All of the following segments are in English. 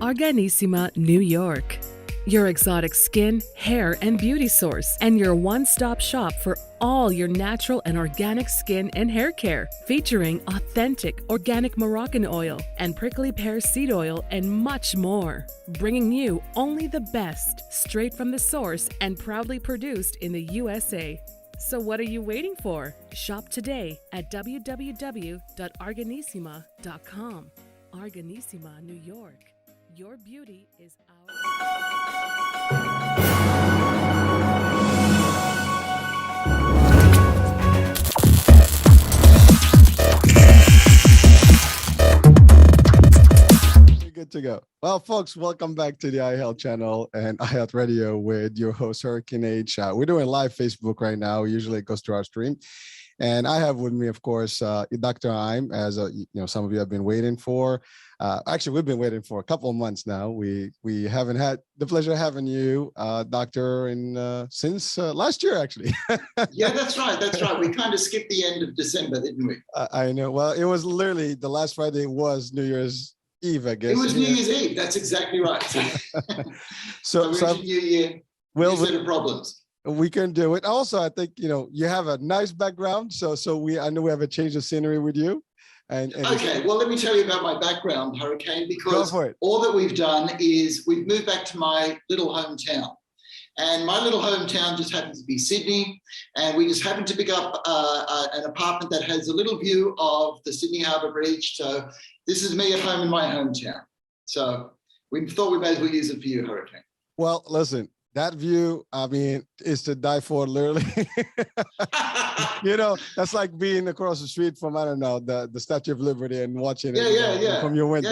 Arganissima, New York. Your exotic skin, hair, and beauty source, and your one-stop shop for all your natural and organic skin and hair care, featuring authentic organic Moroccan oil and prickly pear seed oil and much more. Bringing you only the best, straight from the source and proudly produced in the USA. So what are you waiting for? Shop today at www.arganissima.com. Arganissima, New York. Your beauty is our... Good to go. Well, folks, welcome back to the iHealth channel and iHealth Radio with your host, Hurricane H. We're doing live Facebook right now. Usually it goes to our stream. And I have with me, of course, Dr. Heim, as some of you have been waiting for. Actually, we've been waiting for a couple of months now. We haven't had the pleasure of having you, Doctor, since last year, actually. Yeah, that's right. That's right. We kind of skipped the end of December, didn't we? I know. Well, it was literally the last Friday was New Year's Eve, I guess. It was New Year's Eve. That's exactly right. So New Year, new set of problems. We can do it. Also, I think you have a nice background, so I know we have a change of scenery with you. And okay, well, let me tell you about my background, Hurricane, because all that we've done is we've moved back to my little hometown. And my little hometown just happens to be Sydney, and we just happened to pick up an apartment that has a little view of the Sydney Harbour Bridge. So this is me at home in my hometown. So we thought we may as well use it for you, Hurricane. Well, listen, that view, I mean, is to die for, literally. That's like being across the street from, I don't know, the Statue of Liberty and watching it from your window.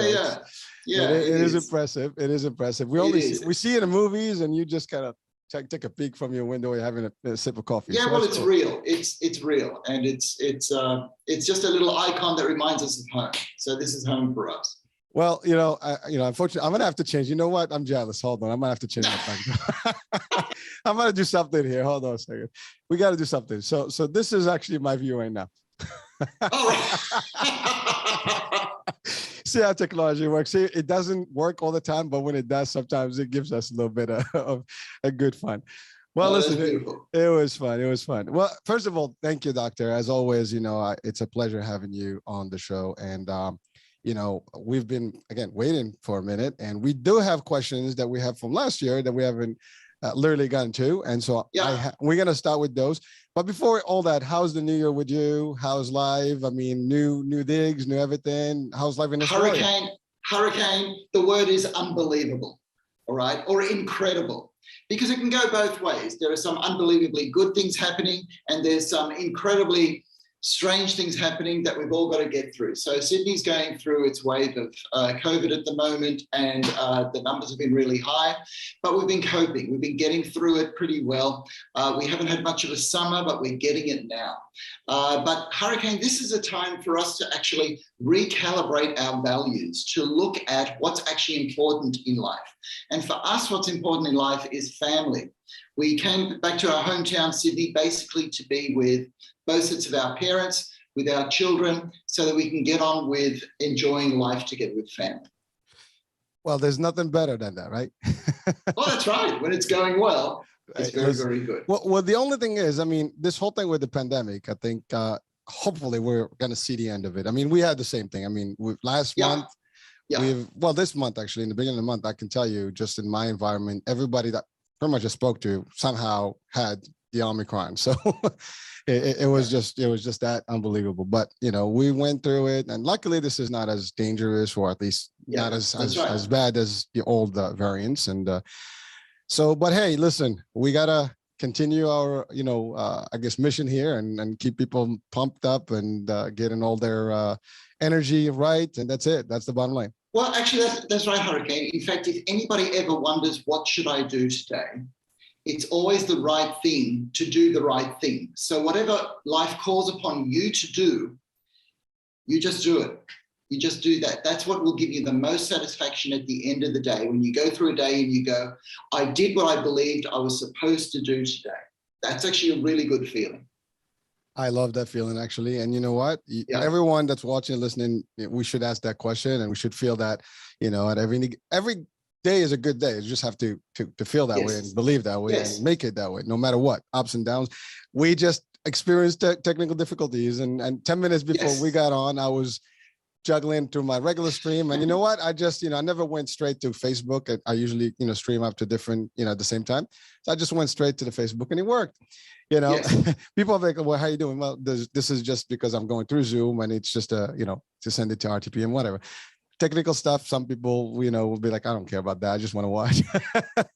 Yeah, it is impressive. It is impressive. We see it in movies, and you just kind of take a peek from your window and having a sip of coffee. Yeah, so well, it's real. It's real, and it's just a little icon that reminds us of home. So this is home for us. Well, unfortunately, I'm gonna have to change. You know what? I'm jealous. Hold on, I'm gonna have to change my background. I'm gonna do something here. Hold on a second. We got to do something. So this is actually my view right now. See how technology works. See, it doesn't work all the time, but when it does, sometimes it gives us a little bit of a good fun. Well, listen, it was fun. It was fun. Well, first of all, thank you, Doctor. As always, it's a pleasure having you on the show. And, we've been, again, waiting for a minute. And we do have questions that we have from last year that we haven't literally gotten to. And so we're going to start with those. But before all that, how's the new year with you? How's life? I mean, new digs, new everything. How's life in Australia? Hurricane, the word is unbelievable, all right? Or incredible, because it can go both ways. There are some unbelievably good things happening, and there's some incredibly strange things happening that we've all got to get through. So Sydney's going through its wave of COVID at the moment, and the numbers have been really high, but we've been coping. We've been getting through it pretty well. We haven't had much of a summer, but we're getting it now. But Hurricane, this is a time for us to actually recalibrate our values, to look at what's actually important in life. And for us, what's important in life is family. We came back to our hometown, Sydney, basically to be with both sets of our parents, with our children, so that we can get on with enjoying life together with family. Well, there's nothing better than that, right? Well, that's right. When it's going well, it's very, very good. Well, the only thing is, I mean, this whole thing with the pandemic, I think hopefully we're going to see the end of it. I mean, we had the same thing. I mean, this month, actually, in the beginning of the month, I can tell you, just in my environment, everybody that pretty much I spoke to somehow had the Omicron. So it was just that unbelievable. But we went through it, and luckily this is not as dangerous, or at least not as bad as the old variants. And but hey, listen, we gotta continue our I guess mission here and keep people pumped up and getting all their energy right, and that's it. That's the bottom line. Well, actually, that's right, Hurricane. In fact, if anybody ever wonders what should I do today, it's always the right thing to do the right thing. So whatever life calls upon you to do, you just do it. You just do that. That's what will give you the most satisfaction at the end of the day. When you go through a day and you go, I did what I believed I was supposed to do today. That's actually a really good feeling. I love that feeling, actually. And you know what? Yeah. Everyone that's watching and listening, we should ask that question, and we should feel that, at every day is a good day. You just have to feel that way Yes. and believe that way Yes. and make it that way, no matter what, ups and downs. We just experienced technical difficulties, and 10 minutes before Yes. we got on, I was juggling through my regular stream. And you know what? I just, I never went straight to Facebook. I usually, stream up to different, at the same time. So I just went straight to the Facebook, and it worked. Yes. People are like, well, how you doing? Well, this is just because I'm going through Zoom, and it's just to send it to RTP and whatever. Technical stuff. Some people, will be like, I don't care about that. I just want to watch.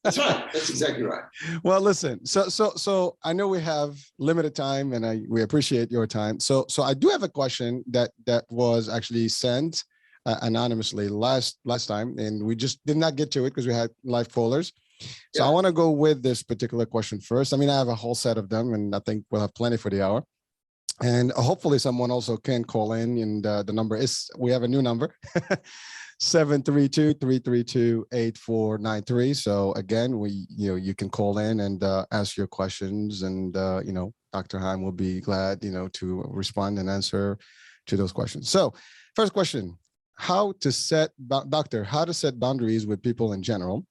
That's right. That's exactly right. Well, listen, so I know we have limited time, and we appreciate your time. So I do have a question that was actually sent anonymously last time, and we just did not get to it because we had live callers. So I want to go with this particular question first. I mean, I have a whole set of them, and I think we'll have plenty for the hour. And hopefully someone also can call in, and the number is, we have a new number, 732-332-8493. So again, you can call in and ask your questions, and Dr. Heim will be glad, to respond and answer to those questions. So first question, how to set boundaries with people in general,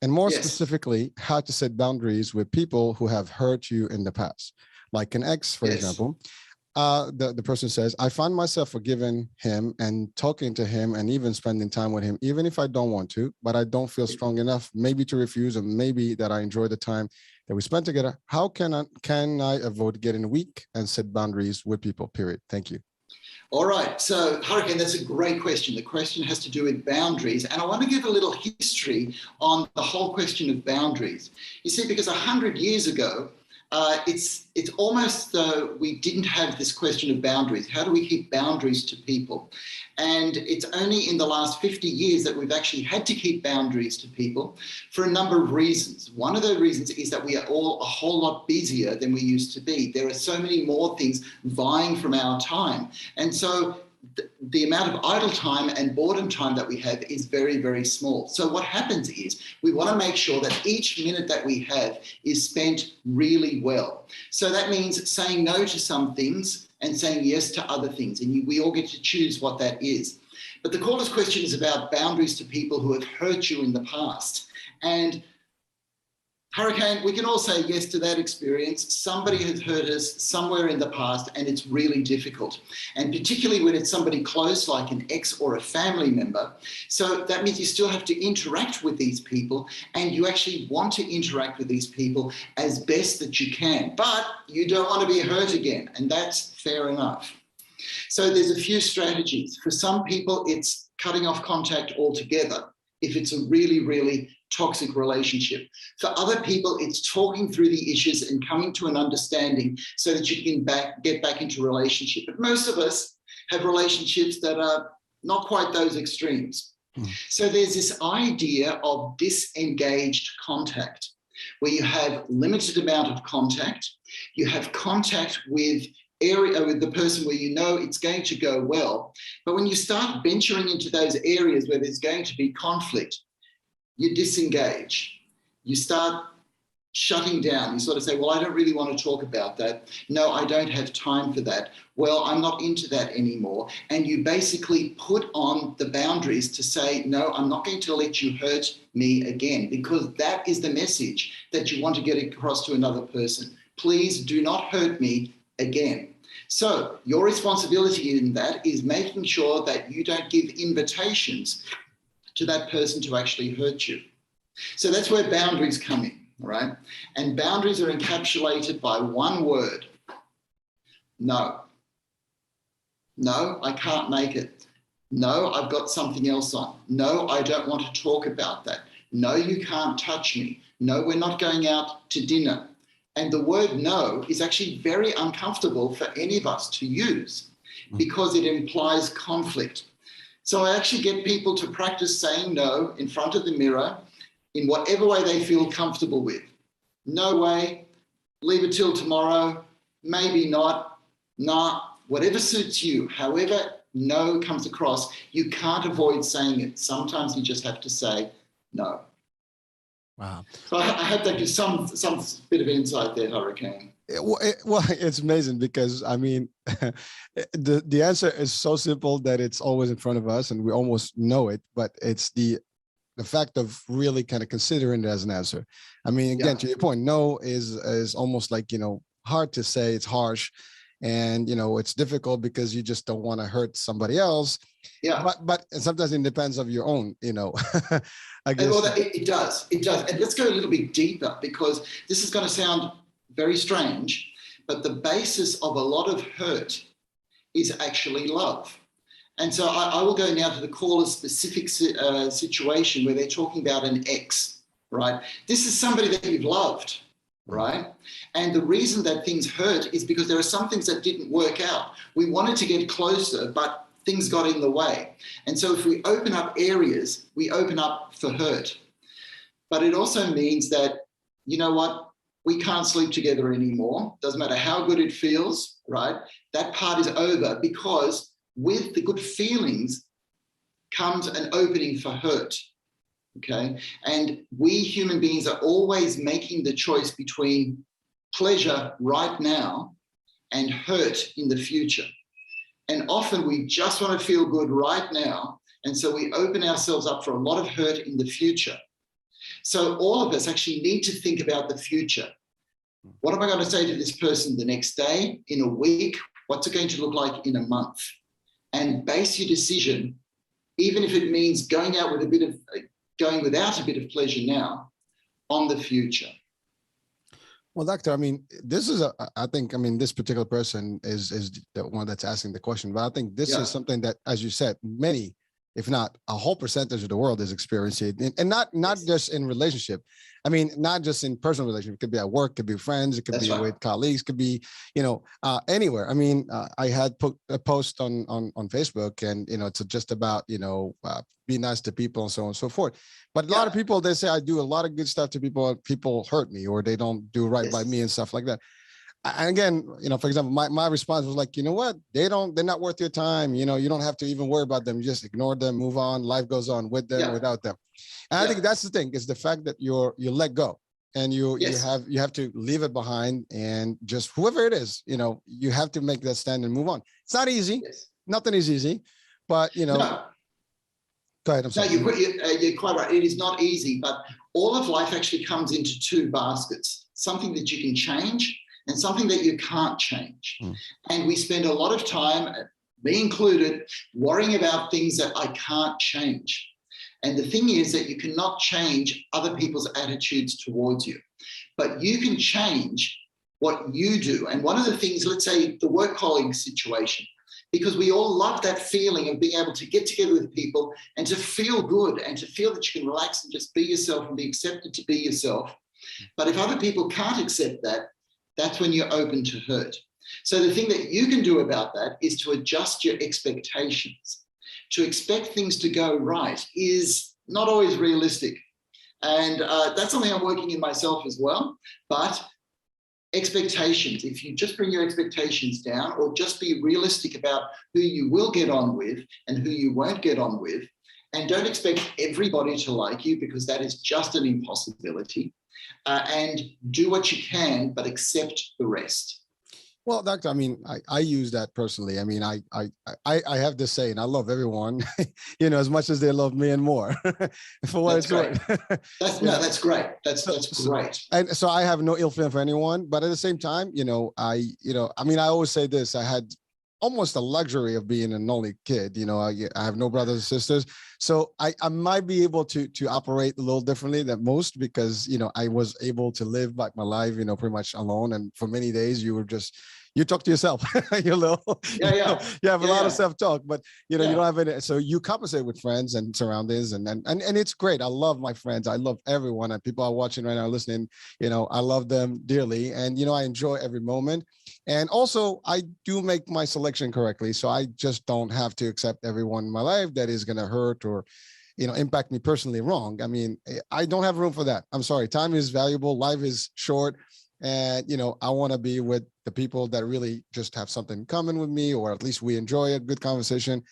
and more specifically, how to set boundaries with people who have hurt you in the past, like an ex, for example. The person says, I find myself forgiving him and talking to him and even spending time with him, even if I don't want to, but I don't feel strong enough, maybe to refuse, and maybe that I enjoy the time that we spend together. How can I avoid getting weak and set boundaries with people, period? Thank you. All right. So, Hurricane, that's a great question. The question has to do with boundaries. And I want to give a little history on the whole question of boundaries. You see, because 100 years ago, it's almost though we didn't have this question of boundaries. How do we keep boundaries to people? And it's only in the last 50 years that we've actually had to keep boundaries to people for a number of reasons. One of the reasons is that we are all a whole lot busier than we used to be. There are so many more things vying from our time. And so the amount of idle time and boredom time that we have is very, very small. So what happens is we want to make sure that each minute that we have is spent really well. So that means saying no to some things and saying yes to other things. And we all get to choose what that is. But the caller's question is about boundaries to people who have hurt you in the past. And Hurricane, we can all say yes to that experience. Somebody has hurt us somewhere in the past, and it's really difficult. And particularly when it's somebody close, like an ex or a family member. So that means you still have to interact with these people, and you actually want to interact with these people as best that you can. But you don't want to be hurt again, and that's fair enough. So there's a few strategies. For some people, it's cutting off contact altogether if it's a really, really toxic relationship. For other people, it's talking through the issues and coming to an understanding so that you can get back into a relationship. But most of us have relationships that are not quite those extremes. So there's this idea of disengaged contact, where you have limited amount of contact. You have contact with the person where you know it's going to go well. But when you start venturing into those areas where there's going to be conflict, you disengage. You start shutting down. You sort of say, well, I don't really want to talk about that. No, I don't have time for that. Well, I'm not into that anymore. And you basically put on the boundaries to say, no, I'm not going to let you hurt me again, because that is the message that you want to get across to another person. Please do not hurt me again. So your responsibility in that is making sure that you don't give invitations to that person to actually hurt you. So that's where boundaries come in, all right? And boundaries are encapsulated by one word: no. No, I can't make it. No, I've got something else on. No, I don't want to talk about that. No, you can't touch me. No, we're not going out to dinner. And the word no is actually very uncomfortable for any of us to use because it implies conflict. So I actually get people to practice saying no in front of the mirror in whatever way they feel comfortable with. No way, leave it till tomorrow, maybe not, nah, whatever suits you. However no comes across, you can't avoid saying it. Sometimes you just have to say no. Wow. So I hope that gives some bit of insight there, Hurricane. Well, it's amazing because I mean, the answer is so simple that it's always in front of us and we almost know it, but it's the fact of really kind of considering it as an answer. I mean, again, to your point, no is almost like, hard to say. It's harsh, and it's difficult because you just don't want to hurt somebody else. Yeah. But sometimes it depends of your own, I guess. Well, it does. It does. And let's go a little bit deeper, because this is going to sound very strange, but the basis of a lot of hurt is actually love. And so I will go now to the caller's specific situation where they're talking about an ex, right? This is somebody that you've loved, right? And the reason that things hurt is because there are some things that didn't work out. We wanted to get closer, but things got in the way. And so if we open up areas, we open up for hurt. But it also means that, you know what? We can't sleep together anymore. Doesn't matter how good it feels, right? That part is over, because with the good feelings comes an opening for hurt, okay? And we human beings are always making the choice between pleasure right now and hurt in the future. And often we just want to feel good right now, and so we open ourselves up for a lot of hurt in the future. So all of us actually need to think about the future. What am I going to say to this person the next day, in a week? What's it going to look like in a month? And base your decision, even if it means going without a bit of pleasure now, on the future. Well, doctor, I mean, this particular person is the one that's asking the question, but I think this is something that, as you said, many, if not a whole percentage of the world is experiencing, and not just in relationship. I mean, not just in personal relationship. It could be at work, could be friends, it could be with colleagues, could be, anywhere. I mean, I had put a post on Facebook, and, it's just about, be nice to people and so on and so forth. But a lot of people, they say I do a lot of good stuff to people. People hurt me, or they don't do right by me and stuff like that. And again, for example, my response was like, you know what? they're not worth your time. You don't have to even worry about them. You just ignore them, move on. Life goes on with them, without them. And I think that's the thing, is the fact that you let go, and you have to leave it behind, and just whoever it is, you have to make that stand and move on. It's not easy. Nothing is easy, but no. Go ahead. I'm sorry. No, you're quite right. It is not easy, but all of life actually comes into two baskets: something that you can change and something that you can't change. And we spend a lot of time, me included, worrying about things that I can't change. And the thing is that you cannot change other people's attitudes towards you, but you can change what you do. And one of the things, let's say the work colleague situation, because we all love that feeling of being able to get together with people and to feel good and to feel that you can relax and just be yourself and be accepted to be yourself. But if other people can't accept that, that's when you're open to hurt. So the thing that you can do about that is to adjust your expectations. To expect things to go right is not always realistic. And that's something I'm working in myself as well. But expectations, if you just bring your expectations down, or just be realistic about who you will get on with and who you won't get on with, and don't expect everybody to like you, because that is just an impossibility. And do what you can, but accept the rest. Well, doctor, I mean, I use that personally. I mean, I have this saying: I love everyone, as much as they love me and more. For what it's worth. That's great. That's great. And so I have no ill feeling for anyone, but at the same time, I always say this: I had almost a luxury of being an only kid. I have no brothers and sisters, so I might be able to operate a little differently than most, because I was able to live back my life pretty much alone, and for many days you talk to yourself. You have a lot of self-talk, but you don't have any, so you compensate with friends and surroundings, and it's great. I love my friends. I love everyone, and people are watching right now, listening. I love them dearly, and I enjoy every moment. And also, I do make my selection correctly, so I just don't have to accept everyone in my life that is going to hurt or, impact me personally wrong. I mean, I don't have room for that. I'm sorry. Time is valuable. Life is short. And, I want to be with the people that really just have something in common with me, or at least we enjoy a good conversation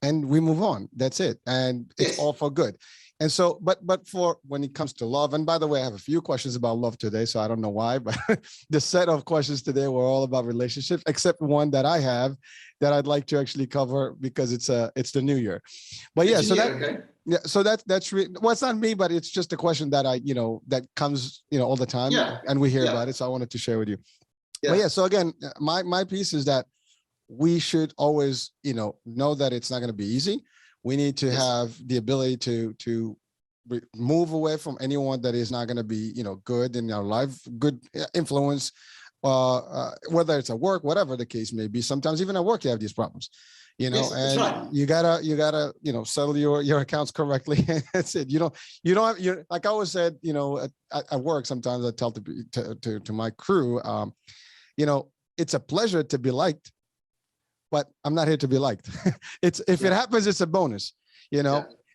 and we move on. That's it. And it's all for good. And so, but for when it comes to love, and by the way, I have a few questions about love today, so I don't know why, but the set of questions today were all about relationships, except one that I have that I'd like to actually cover because it's the new year. But yeah, so that okay. yeah, so that's well, it's not me, but it's just a question that that comes all the time, and we hear about it. So I wanted to share with you. Yeah. But yeah, so again, my piece is that we should always know that it's not going to be easy. We need to have the ability to move away from anyone that is not going to be, good in our life, good influence, whether it's at work, whatever the case may be. Sometimes even at work, you have these problems, and right. you gotta, settle your accounts correctly. That's it. You don't have, like I always said, at work, sometimes I tell to my crew, it's a pleasure to be liked, but I'm not here to be liked. If it happens, it's a bonus,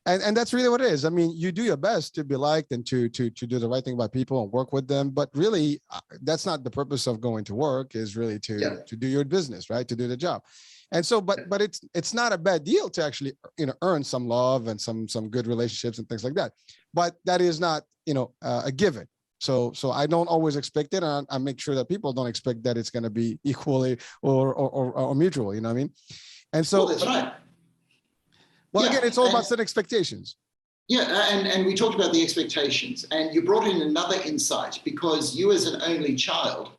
and that's really what it is. I mean, you do your best to be liked and to do the right thing by people and work with them, but really that's not the purpose of going to work. Is really to do your business, right? To do the job. And so, but it's not a bad deal to actually, earn some love and some good relationships and things like that. But that is not, a given. So I don't always expect it, and I make sure that people don't expect that it's going to be equally or mutual. You know what I mean? And so, well, that's right. Well, again, it's all about setting expectations. Yeah, and we talked about the expectations, and you brought in another insight because you, as an only child,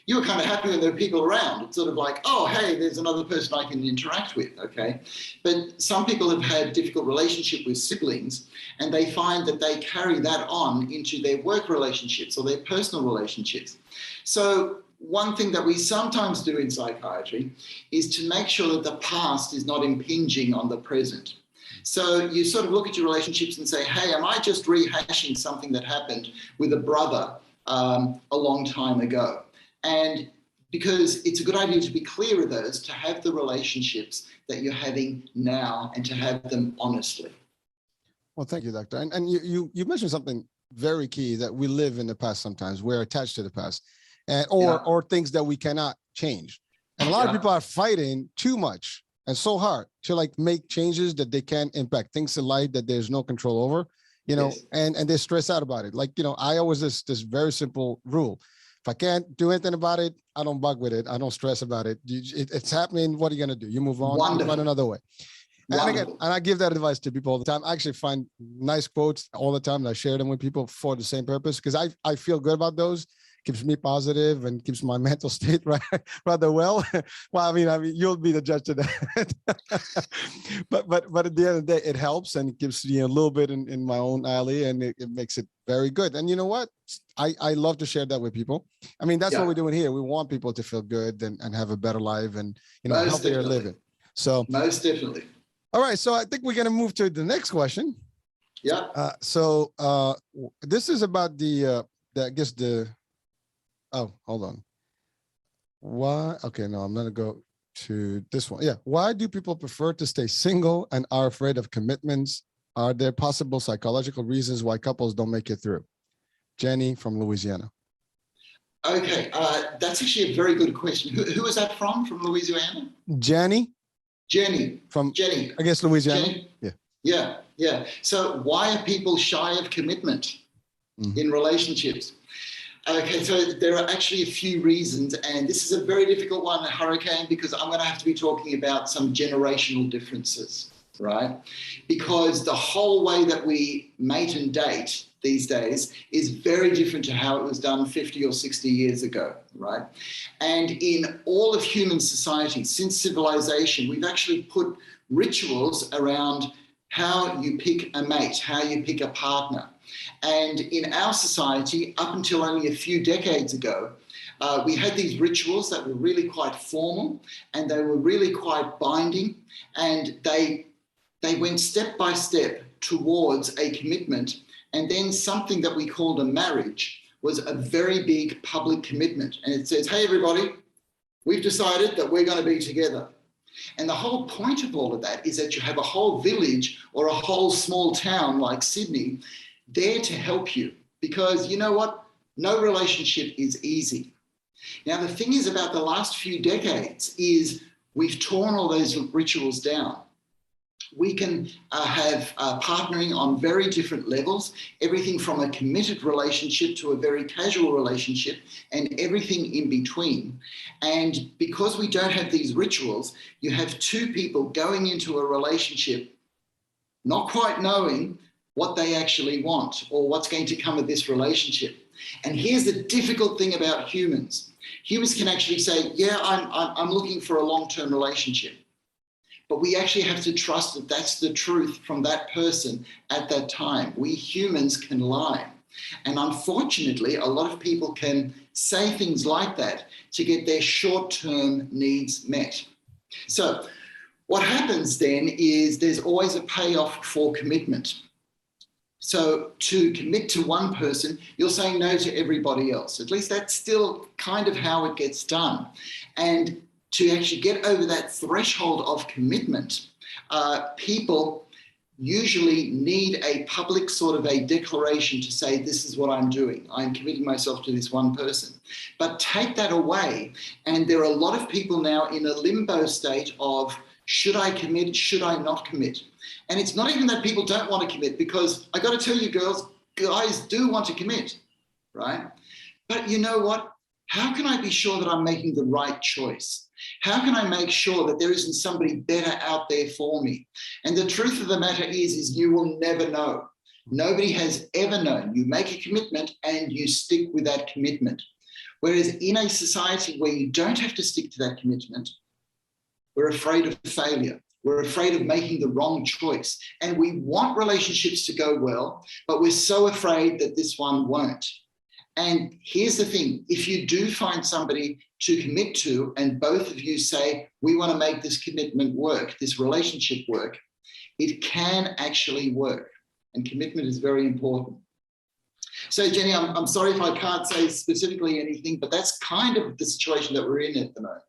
you were kind of happy when there were people around. It's sort of like, oh, hey, there's another person I can interact with, okay? But some people have had difficult relationship with siblings, and they find that they carry that on into their work relationships or their personal relationships. So one thing that we sometimes do in psychiatry is to make sure that the past is not impinging on the present. So you sort of look at your relationships and say, hey, am I just rehashing something that happened with a brother a long time ago? And because it's a good idea to be clear of those, to have the relationships that you're having now and to have them honestly. Well, thank you, Doctor. And you mentioned something very key, that we live in the past sometimes. We're attached to the past, or things that we cannot change. And a lot of people are fighting too much and so hard to make changes that they can impact things in life that there's no control over, and they stress out about it. I always this very simple rule. If I can't do anything about it, I don't bug with it. I don't stress about it. It's happening. What are you going to do? You move on, you find another way. And again, and I give that advice to people all the time. I actually find nice quotes all the time, and I share them with people for the same purpose, because I feel good about those. Keeps me positive and keeps my mental state rather well. Well, I mean, you'll be the judge of that. but at the end of the day, it helps, and it gives a little bit in my own alley, and it makes it very good. And you know what? I love to share that with people. I mean, that's what we're doing here. We want people to feel good and have a better life and healthier living. So most definitely. All right, so I think we're going to move to the next question. Yeah. So this is about oh, hold on. Why? Okay, no, I'm going to go to this one. Yeah. Why do people prefer to stay single and are afraid of commitments? Are there possible psychological reasons why couples don't make it through? Jenny from Louisiana. Okay, that's actually a very good question. Who is that from Louisiana? Jenny. From Jenny. I guess Louisiana. Jenny? Yeah. So why are people shy of commitment in relationships? Okay, so there are actually a few reasons, and this is a very difficult one, Hurricane, because I'm going to have to be talking about some generational differences, right? Because the whole way that we mate and date these days is very different to how it was done 50 or 60 years ago, right? And in all of human society, since civilization, we've actually put rituals around how you pick a mate, how you pick a partner. And in our society, up until only a few decades ago, we had these rituals that were really quite formal, and they were really quite binding, and they went step by step towards a commitment. And then something that we called a marriage was a very big public commitment. And it says, hey, everybody, we've decided that we're going to be together. And the whole point of all of that is that you have a whole village or a whole small town like Sydney there to help you, because you know what? No relationship is easy. Now, the thing is about the last few decades is we've torn all those rituals down. We can have partnering on very different levels, everything from a committed relationship to a very casual relationship and everything in between. And because we don't have these rituals, you have two people going into a relationship not quite knowing what they actually want or what's going to come of this relationship. And here's the difficult thing about humans. Humans can actually say, yeah, I'm looking for a long-term relationship. But we actually have to trust that that's the truth from that person at that time. We humans can lie. And unfortunately, a lot of people can say things like that to get their short-term needs met. So what happens then is there's always a payoff for commitment. So to commit to one person, you're saying no to everybody else. At least that's still kind of how it gets done. And to actually get over that threshold of commitment, people usually need a public sort of a declaration to say, this is what I'm doing. I'm committing myself to this one person. But take that away, and there are a lot of people now in a limbo state of, should I commit? Should I not commit? And it's not even that people don't want to commit, because I got to tell you, girls, guys do want to commit, right? But you know what? How can I be sure that I'm making the right choice? How can I make sure that there isn't somebody better out there for me? And the truth of the matter is you will never know. Nobody has ever known. You make a commitment and you stick with that commitment. Whereas in a society where you don't have to stick to that commitment, we're afraid of failure. We're afraid of making the wrong choice. And we want relationships to go well, but we're so afraid that this one won't. And here's the thing, if you do find somebody to commit to and both of you say, we want to make this commitment work, this relationship work, it can actually work. And commitment is very important. So Jenny, I'm sorry if I can't say specifically anything, but that's kind of the situation that we're in at the moment.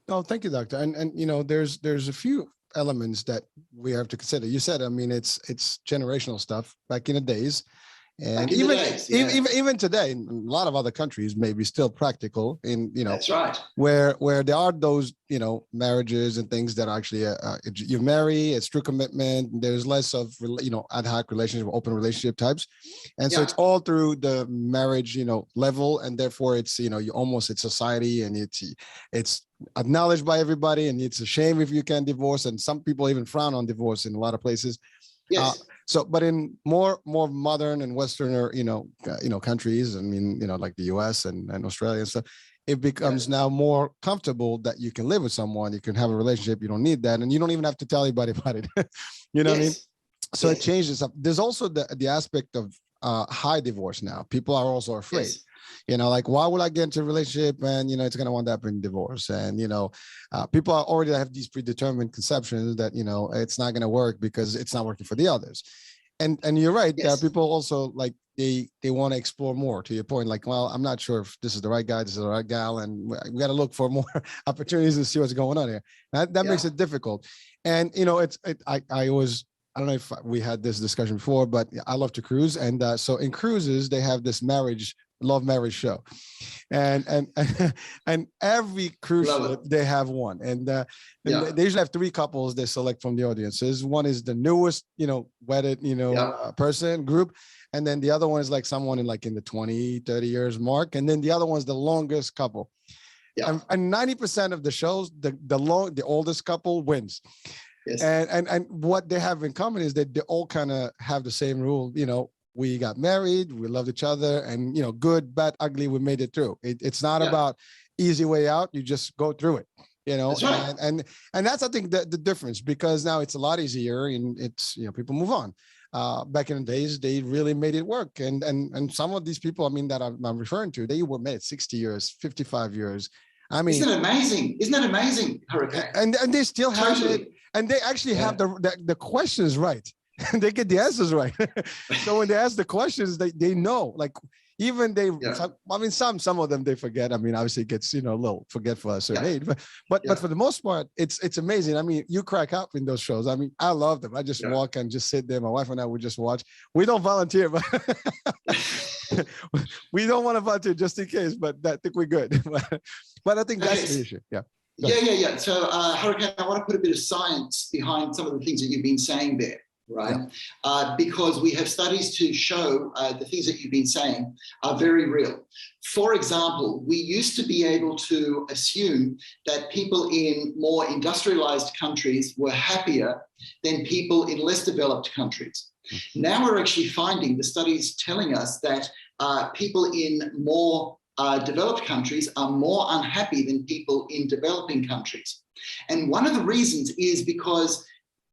No, thank you, Doctor. And you know, there's a few elements that we have to consider. You said, I mean, it's generational stuff back in the days. And even today, in a lot of other countries, maybe still practical in, you know, that's right, where there are those, you know, marriages and things that actually you marry, it's true commitment. There's less of, you know, ad hoc relationship, open relationship types. And so it's all through the marriage, you know, level. And therefore it's, you know, it's society, and it's acknowledged by everybody, and it's a shame if you can divorce. And some people even frown on divorce in a lot of places. Yes. So, but in more modern and Westerner, countries, I mean, you know, like the US and Australia and stuff, it becomes now more comfortable that you can live with someone, you can have a relationship, you don't need that, and you don't even have to tell anybody about it. You know what I mean? So it changes up. There's also the aspect of high divorce now. People are also afraid. Yes. You know, like, why would I get into a relationship and, you know, it's going to wind up in divorce? And, you know, people are already have these predetermined conceptions that, you know, it's not going to work because it's not working for the others. And you're right. There are people also like they want to explore more, to your point. Like, well, I'm not sure if this is the right guy, this is the right gal, and we got to look for more opportunities and see what's going on here. That makes it difficult. And, you know, I don't know if we had this discussion before, but I love to cruise. And so in cruises, they have this love marriage show, and every cruise ship they have one, and they usually have three couples they select from the audiences. One is the newest, you know, wedded, you know, person group, and then the other one is like someone in the 20-30 years mark, and then the other one's the longest couple. And 90% of the shows, the oldest couple wins. Yes. And what they have in common is that they all kind of have the same rule. You know, we got married, we loved each other, and, you know, good, bad, ugly, we made it through. It's not about easy way out. You just go through it, you know. That's right. And that's, I think, the difference, because now it's a lot easier, and it's, you know, people move on. Back in the days, they really made it work. And some of these people, I mean, that I'm referring to, they were married 60 years, 55 years. I mean, isn't it amazing? Isn't that amazing, Hurricane? And they still have it, and they actually have the questions right. They get the answers right. So when they ask the questions, they know. Like, even I mean, some of them they forget. I mean, obviously it gets, you know, a little forgetful at a certain age, but for the most part, it's amazing. I mean, you crack up in those shows. I mean, I love them. I just walk and just sit there. My wife and I would just watch. We don't volunteer, but we don't want to volunteer just in case. But I think we're good. But I think that's the issue. Yeah. Yeah. So, Hurricane, I want to put a bit of science behind some of the things that you've been saying there, right? Because we have studies to show the things that you've been saying are very real. For example, we used to be able to assume that people in more industrialized countries were happier than people in less developed countries. Now we're actually finding the studies telling us that people in more developed countries are more unhappy than people in developing countries. And one of the reasons is because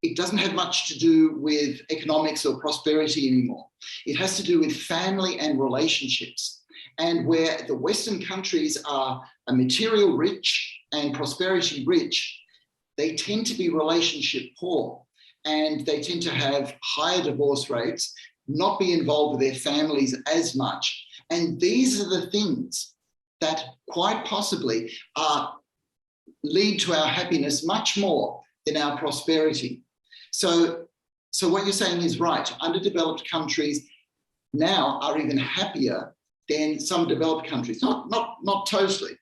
it doesn't have much to do with economics or prosperity anymore. It has to do with family and relationships. And where the Western countries are material rich and prosperity rich, they tend to be relationship poor, and they tend to have higher divorce rates, not be involved with their families as much. And these are the things that quite possibly lead to our happiness much more than our prosperity. So what you're saying is right. Underdeveloped countries now are even happier than some developed countries. Not totally,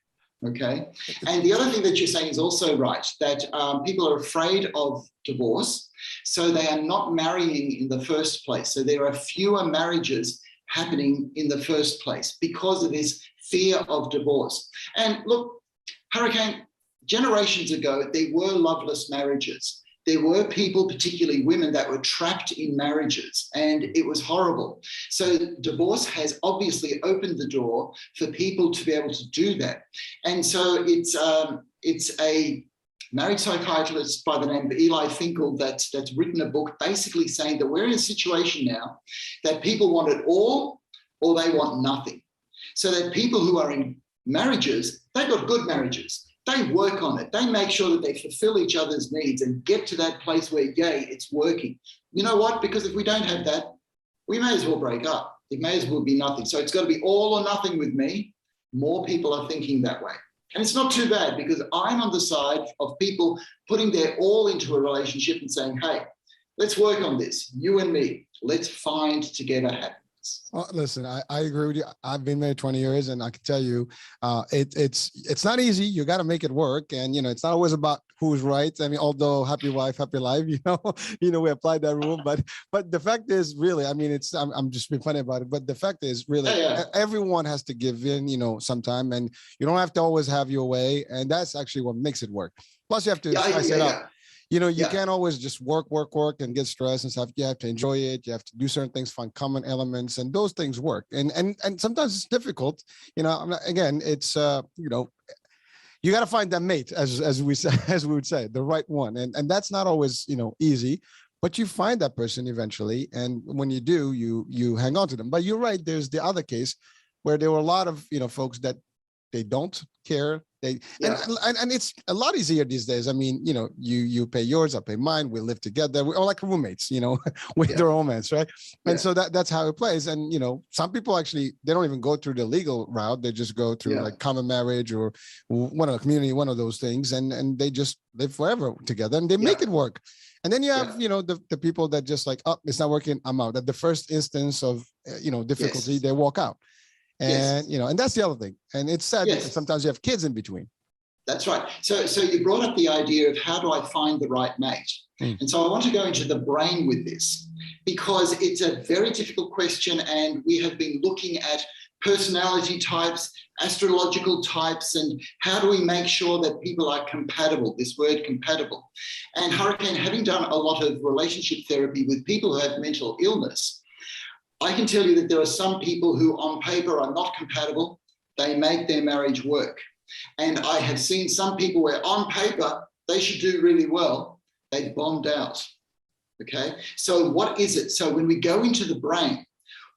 okay? And the other thing that you're saying is also right, that people are afraid of divorce, so they are not marrying in the first place. So there are fewer marriages happening in the first place because of this fear of divorce. And look, Hurricane, generations ago, there were loveless marriages. There were people, particularly women, that were trapped in marriages, and it was horrible. So divorce has obviously opened the door for people to be able to do that. And so it's a married psychiatrist by the name of Eli Finkel that's written a book basically saying that we're in a situation now that people want it all or they want nothing. So that people who are in marriages, they've got good marriages. They work on it. They make sure that they fulfill each other's needs and get to that place where, yay, it's working. You know what? Because if we don't have that, we may as well break up. It may as well be nothing. So it's got to be all or nothing with me. More people are thinking that way. And it's not too bad, because I'm on the side of people putting their all into a relationship and saying, hey, let's work on this, you and me. Let's find together happiness. Well, listen, I agree with you. I've been married 20 years, and I can tell you, it's not easy. You got to make it work, and it's not always about who's right. I mean, although happy wife, happy life, we applied that rule, but the fact is, really, I mean, I'm just being funny about it, but the fact is, really, everyone has to give in, sometime, and you don't have to always have your way, and that's actually what makes it work. Plus, you have to spice it up. You can't always just work and get stressed and stuff. You have to enjoy it. You have to do certain things, find common elements, and those things work. And sometimes it's difficult. Again, it's you got to find that mate, as we would say, the right one. And that's not always easy, but you find that person eventually. And when you do, you hang on to them. But you're right. There's the other case where there were a lot of folks that they don't care. And it's a lot easier these days. I mean, you pay yours, I pay mine. We live together. We're all like roommates, with their romance, right? And so that's how it plays. And some people actually, they don't even go through the legal route. They just go through like common marriage or one of the community, one of those things, and they just live forever together and they make it work. And then you have the people that just like, oh, it's not working, I'm out. At the first instance of difficulty, they walk out. And and that's the other thing. And it's sad because sometimes you have kids in between. That's right. So you brought up the idea of how do I find the right mate? And so I want to go into the brain with this, because it's a very difficult question, and we have been looking at personality types, astrological types, and how do we make sure that people are compatible, this word compatible. And Hurricane, having done a lot of relationship therapy with people who have mental illness, I can tell you that there are some people who on paper are not compatible. They make their marriage work. And I have seen some people where on paper they should do really well, they bombed out. Okay, so what is it? So when we go into the brain,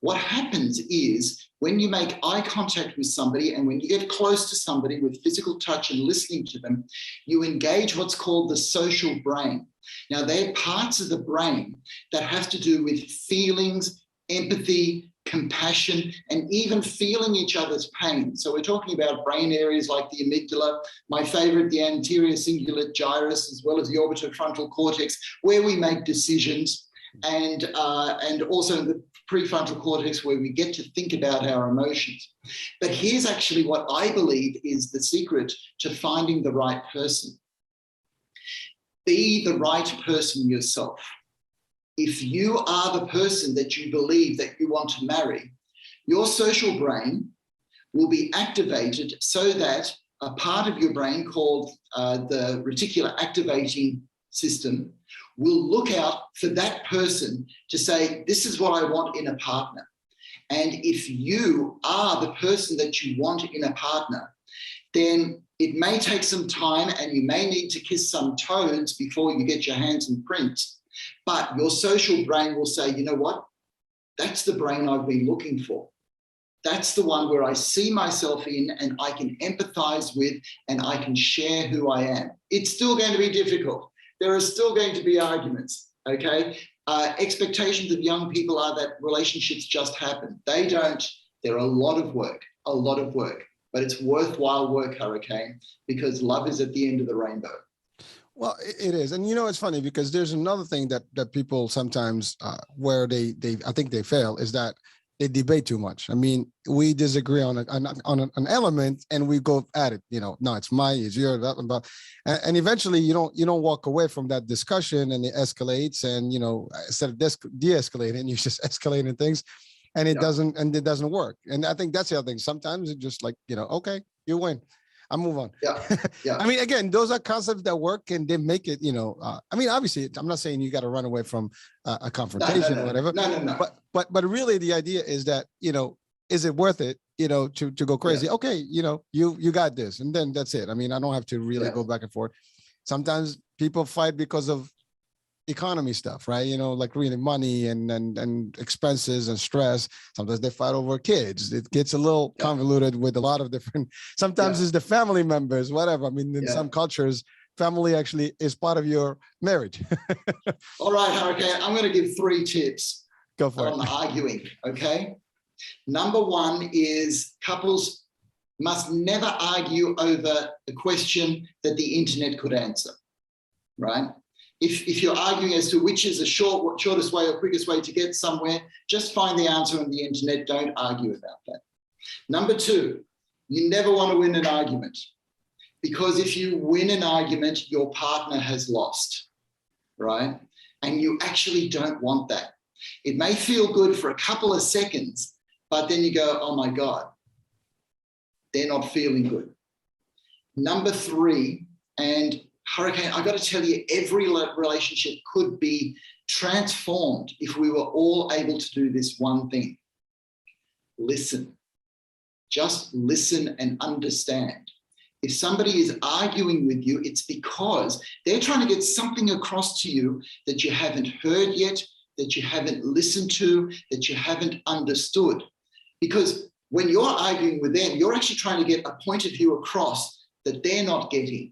what happens is when you make eye contact with somebody and when you get close to somebody with physical touch and listening to them, you engage what's called the social brain. Now, they're parts of the brain that have to do with feelings, empathy, compassion, and even feeling each other's pain. So we're talking about brain areas like the amygdala, my favorite, the anterior cingulate gyrus, as well as the orbitofrontal cortex, where we make decisions. and also in the prefrontal cortex where we get to think about our emotions. But here's actually what I believe is the secret to finding the right person. Be the right person yourself. If you are the person that you believe that you want to marry, your social brain will be activated so that a part of your brain called the reticular activating system will look out for that person to say, this is what I want in a partner. And if you are the person that you want in a partner, then it may take some time and you may need to kiss some toads before you get your hands and prints. But your social brain will say, you know what? That's the brain I've been looking for. That's the one where I see myself in and I can empathize with and I can share who I am. It's still going to be difficult. There are still going to be arguments, okay? Expectations of young people are that relationships just happen. They don't. They're a lot of work, but it's worthwhile work, Hurricane, because love is at the end of the rainbow. Well, it is. And, it's funny because there's another thing that people sometimes where they I think they fail is that they debate too much. I mean, we disagree on an element and we go at it, no, it's mine, it's yours, and eventually you don't walk away from that discussion and it escalates and, instead of de-escalating, you just escalating things and it doesn't work. And I think that's the other thing. Sometimes it's just like, okay, you win. I move on. Yeah. I mean, again, those are concepts that work and they make it, I mean, obviously, I'm not saying you got to run away from a confrontation or whatever. No. But really the idea is that, is it worth it, to go crazy? Yeah. Okay, you got this. And then that's it. I mean, I don't have to really go back and forth. Sometimes people fight because of economy stuff, right? Like really money and expenses and stress. Sometimes they fight over kids. It gets a little convoluted with a lot of different, sometimes it's the family members, whatever. I mean, in some cultures, family actually is part of your marriage. All right, Hurricane, I'm going to give 3 tips. Go for on it. Arguing, okay? Number 1 is couples must never argue over a question that the internet could answer, right? If you're arguing as to which is the shortest way or quickest way to get somewhere, just find the answer on the internet. Don't argue about that. Number 2, you never want to win an argument, because if you win an argument, your partner has lost, right? And you actually don't want that. It may feel good for a couple of seconds, but then you go, oh my God, they're not feeling good. Number 3, and Hurricane, I got to tell you, every relationship could be transformed if we were all able to do this one thing. Listen. Just listen and understand. If somebody is arguing with you, it's because they're trying to get something across to you that you haven't heard yet, that you haven't listened to, that you haven't understood. Because when you're arguing with them, you're actually trying to get a point of view across that they're not getting,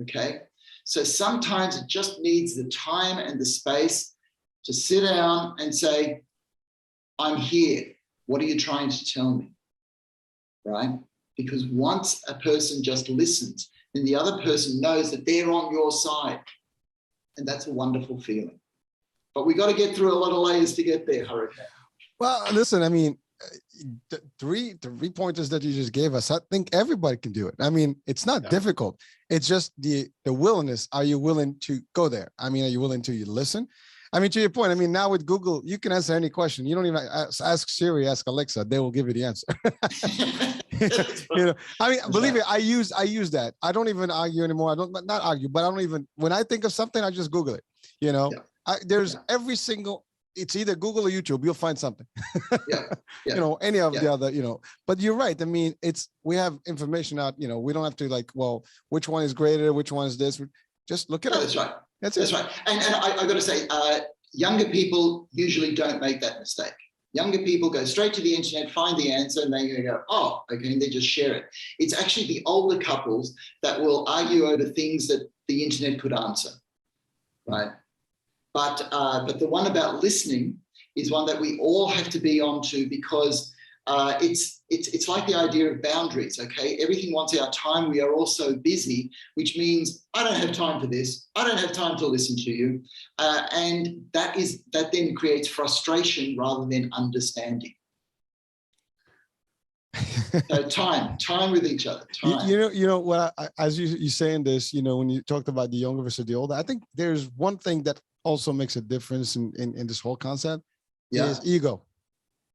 okay? So sometimes it just needs the time and the space to sit down and say, I'm here. What are you trying to tell me? Right? Because once a person just listens, then the other person knows that they're on your side. And that's a wonderful feeling. But we got to get through a lot of layers to get there, Hurricane. Well, listen, I mean, the three pointers that you just gave us, I think everybody can do it. I mean, it's not difficult. It's just the willingness. Are you willing to go there? I mean, are you willing to listen? I mean, to your point, I mean, now with Google, you can answer any question. You don't even ask Siri, ask Alexa, they will give you the answer. I mean, believe me, I use that. I don't even argue anymore. Not argue, but I don't even, when I think of something, I just Google it, there's every single, it's either Google or YouTube, you'll find something, any of the other, but you're right. I mean, we have information out, we don't have to like, well, which one is greater? Which one is this? Just look at it. That's right. That's right. And I got to say, younger people usually don't make that mistake. Younger people go straight to the internet, find the answer, and they go, oh, okay, and they just share it. It's actually the older couples that will argue over things that the internet could answer, right? But the one about listening is one that we all have to be onto, because it's like the idea of boundaries, okay? Everything wants our time. We are all so busy, which means I don't have time for this. I don't have time to listen to you. And that then creates frustration rather than understanding. So time with each other. Time. You know what? As you saying this, you know, when you talked about the younger versus the older, I think there's one thing that also makes a difference in this whole concept. Yeah. Is ego.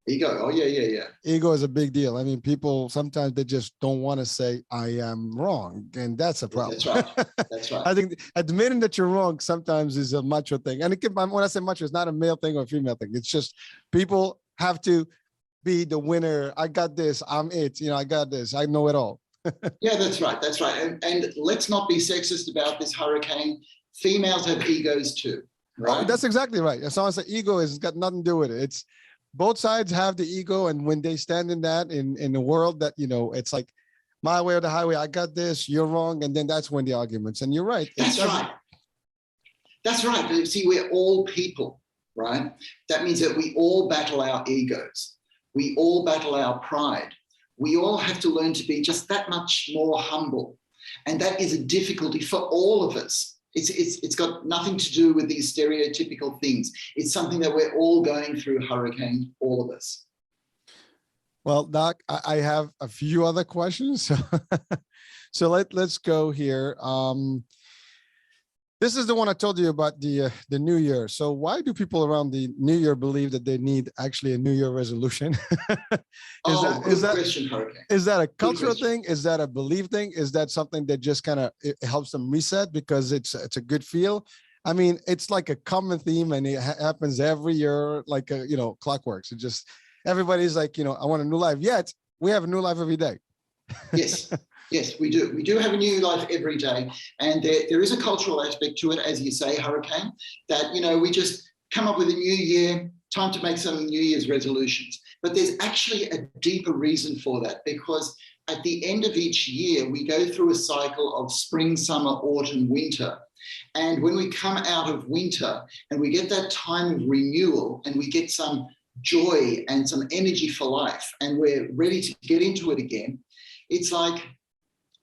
Ego. Oh yeah. Ego is a big deal. I mean, people sometimes they just don't want to say I am wrong, and that's a problem. That's right. That's right. I think admitting that you're wrong sometimes is a macho thing, and when I say macho, it's not a male thing or a female thing. It's just people have to be the winner. I got this. I'm it. You know, I got this. I know it all. Yeah, that's right. That's right. And let's not be sexist about this, Hurricane. Females have egos too. Right? Oh, that's exactly right. As long as the ego is, it's got nothing to do with it. It's both sides have the ego, and when they stand in that in the world that, you know, it's like my way or the highway. I got this. You're wrong, and then that's when the arguments. And you're right. That's right. That's right. But see, we're all people, right? That means that we all battle our egos. We all battle our pride. We all have to learn to be just that much more humble. And that is a difficulty for all of us. It's got nothing to do with these stereotypical things. It's something that we're all going through, Hurricane, all of us. Well, Doc, I have a few other questions. So let's go here. This is the one I told you about, the New Year. So why do people around the New Year believe that they need actually a New Year resolution? Good question, Hurricane. Is that a cultural thing? Is that a belief thing? Is that something that just kind of helps them reset because it's a good feel? I mean, it's like a common theme, and it happens every year, like you know, clockworks. It just everybody's like, you know, I want a new life. Yet we have a new life every day. Yes. Yes, we do. We do have a new life every day. And there is a cultural aspect to it, as you say, Hurricane, that, you know, we just come up with a new year, time to make some New Year's resolutions. But there's actually a deeper reason for that, because at the end of each year, we go through a cycle of spring, summer, autumn, winter. And when we come out of winter and we get that time of renewal and we get some joy and some energy for life and we're ready to get into it again, it's like,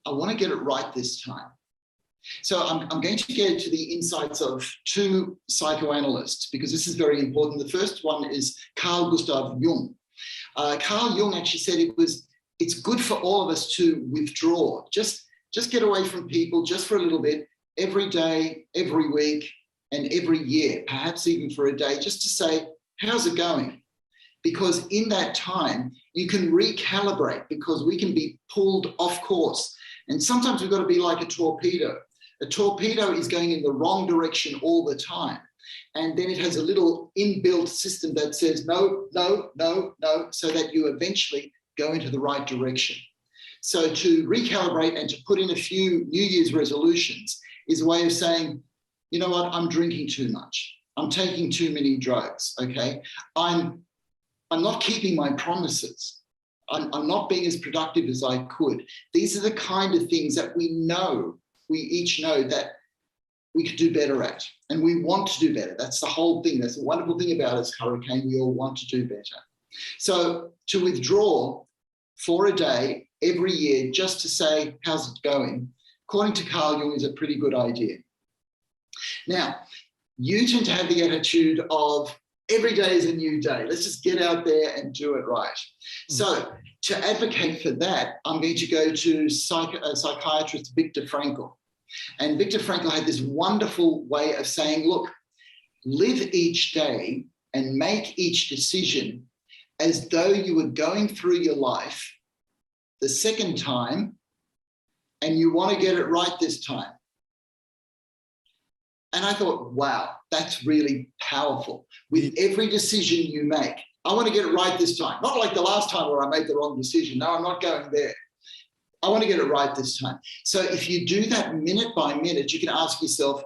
I want to get it right this time. So I'm going to get to the insights of two psychoanalysts, because this is very important. The first one is Carl Gustav Jung. Carl Jung actually said it's good for all of us to withdraw, just get away from people just for a little bit, every day, every week, and every year, perhaps even for a day, just to say, how's it going? Because in that time, you can recalibrate, because we can be pulled off course. And sometimes we've got to be like a torpedo. A torpedo is going in the wrong direction all the time. And then it has a little inbuilt system that says, no, no, no, no, so that you eventually go into the right direction. So to recalibrate and to put in a few New Year's resolutions is a way of saying, you know what, I'm drinking too much. I'm taking too many drugs, okay? I'm not keeping my promises. I'm not being as productive as I could. These are the kind of things that we each know that we could do better at, and we want to do better. That's the whole thing. That's the wonderful thing about us, Hurricane. We all want to do better. So to withdraw for a day every year just to say, how's it going? According to Carl Jung, is a pretty good idea. Now, you tend to have the attitude of, every day is a new day. Let's just get out there and do it right. So to advocate for that, I'm going to go to psychiatrist Viktor Frankl. And Viktor Frankl had this wonderful way of saying, look, live each day and make each decision as though you were going through your life the second time and you want to get it right this time. And I thought, wow, that's really powerful. With every decision you make, I want to get it right this time. Not like the last time where I made the wrong decision. No, I'm not going there. I want to get it right this time. So if you do that minute by minute, you can ask yourself,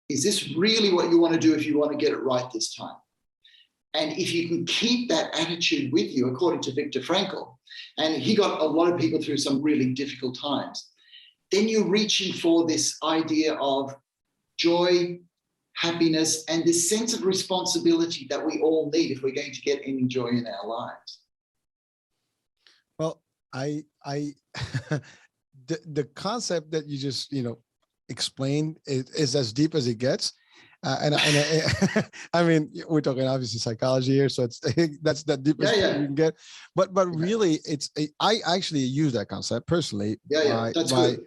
is this really what you want to do if you want to get it right this time? And if you can keep that attitude with you, according to Viktor Frankl, and he got a lot of people through some really difficult times, then you're reaching for this idea of joy, happiness, and this sense of responsibility that we all need if we're going to get any joy in our lives. I the concept that you just, explained is as deep as it gets. I mean, we're talking obviously psychology here, so it's that's the deepest you can get. But really, I actually use that concept personally. That's good.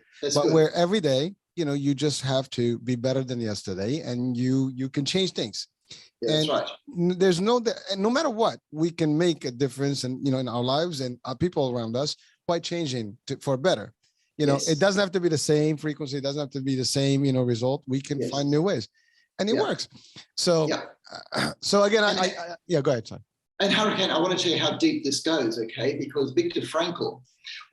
Where every day, you just have to be better than yesterday, and you can change things. Yeah, that's right. There's no matter what, we can make a difference, and in our lives and people around us by changing for better. It doesn't have to be the same frequency. It doesn't have to be the same, result. We can find new ways. And it works. So, so again, go ahead, son. And Hurricane, I want to tell you how deep this goes, okay? Because Viktor Frankl